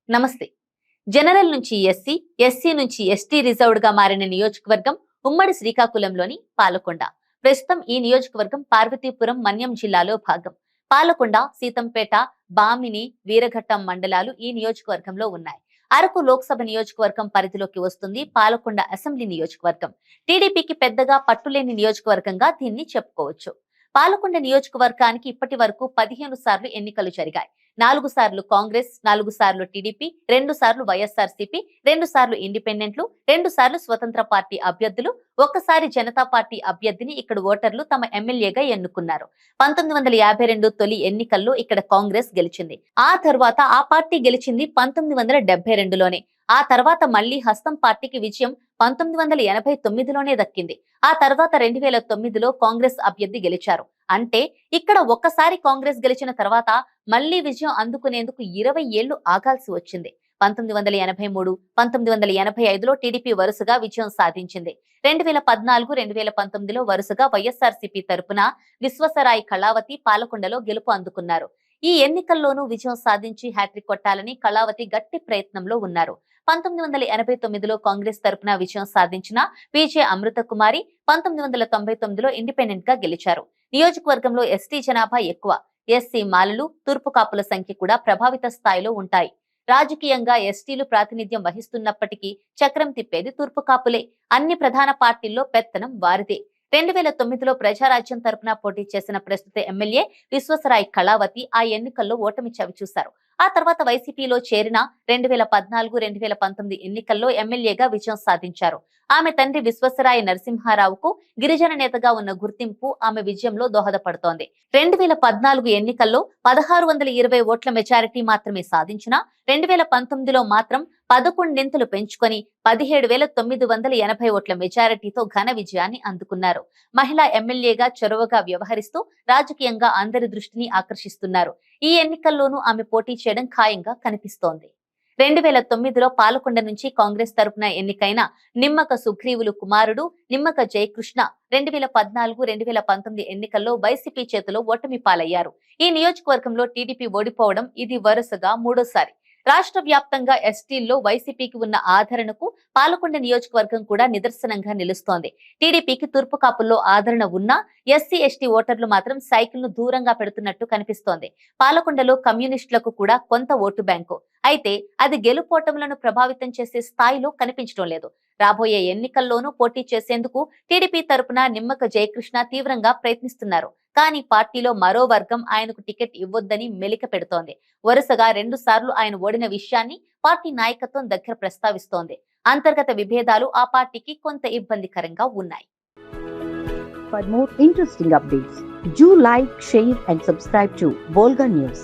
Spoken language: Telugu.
నమస్తే. జనరల్ నుంచి ఎస్సీ, ఎస్సీ నుంచి ఎస్టీ రిజర్వ్డ్ గా మారిన నియోజకవర్గం ఉమ్మడి శ్రీకాకుళంలోని పాలకొండ. ప్రస్తుతం ఈ నియోజకవర్గం పార్వతీపురం మన్యం జిల్లాలో భాగం. పాలకొండ, సీతంపేట, బామిని, వీరఘట్టం మండలాలు ఈ నియోజకవర్గంలో ఉన్నాయి. అరకు లోక్సభ నియోజకవర్గం పరిధిలోకి వస్తుంది పాలకొండ అసెంబ్లీ నియోజకవర్గం. టీడీపీకి పెద్దగా పట్టులేని నియోజకవర్గంగా దీన్ని చెప్పుకోవచ్చు. పాలకొండ నియోజకవర్గానికి ఇప్పటి వరకు 15 సార్లు ఎన్నికలు జరిగాయి. 4 సార్లు కాంగ్రెస్, 4 సార్లు టీడీపీ, 2 సార్లు వైఎస్ఆర్సీపీ, 2 సార్లు ఇండిపెండెంట్లు, 2 సార్లు స్వతంత్ర పార్టీ అభ్యర్థులు, ఒక్కసారి జనతా పార్టీ అభ్యర్థిని ఇక్కడ ఓటర్లు తమ ఎమ్మెల్యేగా ఎన్నుకున్నారు. 1952 తొలి ఎన్నికల్లో ఇక్కడ కాంగ్రెస్ గెలిచింది. ఆ తర్వాత ఆ పార్టీ గెలిచింది 1972లోనే. ఆ తర్వాత మళ్లీ హస్తం పార్టీకి విజయం 1989లోనే దక్కింది. ఆ తర్వాత 2009లో కాంగ్రెస్ అభ్యర్థి గెలిచారు. అంటే ఇక్కడ ఒక్కసారి కాంగ్రెస్ గెలిచిన తర్వాత మళ్లీ విజయం అందుకునేందుకు 20 ఏళ్లు ఆగాల్సి వచ్చింది. 1983, 1985లో టీడీపీ వరుసగా విజయం సాధించింది. 2014, 2019లో వరుసగా వైఎస్ఆర్సీపీ తరపున విశ్వసరాయ్ కళావతి పాలకొండలో గెలుపు అందుకున్నారు. ఈ ఎన్నికల్లోనూ విజయం సాధించి హ్యాట్రిక్ కొట్టాలని కళావతి గట్టి ప్రయత్నంలో ఉన్నారు. 1989లో కాంగ్రెస్ తరపున విజయం సాధించిన పీజే అమృత కుమారి 1999లో ఇండిపెండెంట్ గా గెలిచారు. నియోజకవర్గంలో ఎస్టీ జనాభా ఎక్కువ. ఎస్సీ మాలలు, తూర్పు కాపుల సంఖ్య కూడా ప్రభావిత స్థాయిలో ఉంటాయి. రాజకీయంగా ఎస్టీలు ప్రాతినిధ్యం వహిస్తున్నప్పటికీ చక్రం తిప్పేది తూర్పు కాపులే. అన్ని ప్రధాన పార్టీల్లో పెత్తనం వారిదే. 2009లో ప్రజారాజ్యం తరపున పోటీ చేసిన ప్రస్తుత ఎమ్మెల్యే విశ్వసరాయ్ కళావతి ఆ ఎన్నికల్లో ఓటమి చవిచూశారు. ఆ తర్వాత వైసీపీలో చేరిన 2014, 2019 ఎన్నికల్లో ఎమ్మెల్యేగా విజయం సాధించారు. ఆమె తండ్రి విశ్వసరాయ్ నరసింహారావుకు గిరిజన నేతగా ఉన్న గుర్తింపు ఆమె విజయంలో దోహదపడుతోంది. 2014 ఎన్నికల్లో 1620 ఓట్ల మెజారిటీ మాత్రమే సాధించిన 2019లో మాత్రం 11 పెంచుకొని 17,980 ఓట్ల మెజారిటీతో ఘన విజయాన్ని అందుకున్నారు. మహిళా ఎమ్మెల్యేగా చొరవగా వ్యవహరిస్తూ రాజకీయంగా అందరి దృష్టిని ఆకర్షిస్తున్నారు. ఈ ఎన్నికల్లోనూ ఆమె పోటీ చేయడం ఖాయంగా కనిపిస్తోంది. 2009లో పాలకొండ నుంచి కాంగ్రెస్ తరపున ఎన్నికైన నిమ్మక సుగ్రీవులు కుమారుడు నిమ్మక జయకృష్ణ 2014, 2019 ఎన్నికల్లో వైసీపీ చేతిలో ఓటమి పాలయ్యారు. ఈ నియోజకవర్గంలో టీడీపీ ఓడిపోవడం ఇది వరుసగా మూడోసారి. రాష్ట్ర వ్యాప్తంగా ఎస్టీల్లో వైసీపీకి ఉన్న ఆదరణకు పాలకొండ నియోజకవర్గం కూడా నిదర్శనంగా నిలుస్తోంది. టీడీపీకి తూర్పు కాపుల్లో ఆదరణ ఉన్నా ఎస్సీ, ఎస్టీ ఓటర్లు మాత్రం సైకిల్ ను దూరంగా పెడుతున్నట్టు కనిపిస్తోంది. పాలకొండలో కమ్యూనిస్టులకు కూడా కొంత ఓటు బ్యాంకు. అయితే అది గెలుపోటములను ప్రభావితం చేసే స్థాయిలో కనిపించడం లేదు. రాబోయే ఎన్నికల్లోనూ పోటీ చేసేందుకు టీడీపీ తరపున నిమ్మక జయకృష్ణ తీవ్రంగా ప్రయత్నిస్తున్నారు. కానీ పార్టీలో మరో వర్గం ఆయనకు టికెట్ ఇవ్వొద్దని మెలిక పెడుతోంది. వరుసగా 2 సార్లు ఆయన ఓడిన విషయాన్ని పార్టీ నాయకత్వం దగ్గర ప్రస్తావిస్తోంది. అంతర్గత విభేదాలు ఆ పార్టీకి కొంత ఇబ్బందికరంగా ఉన్నాయి. For more interesting updates, do like, share and subscribe to Volga News.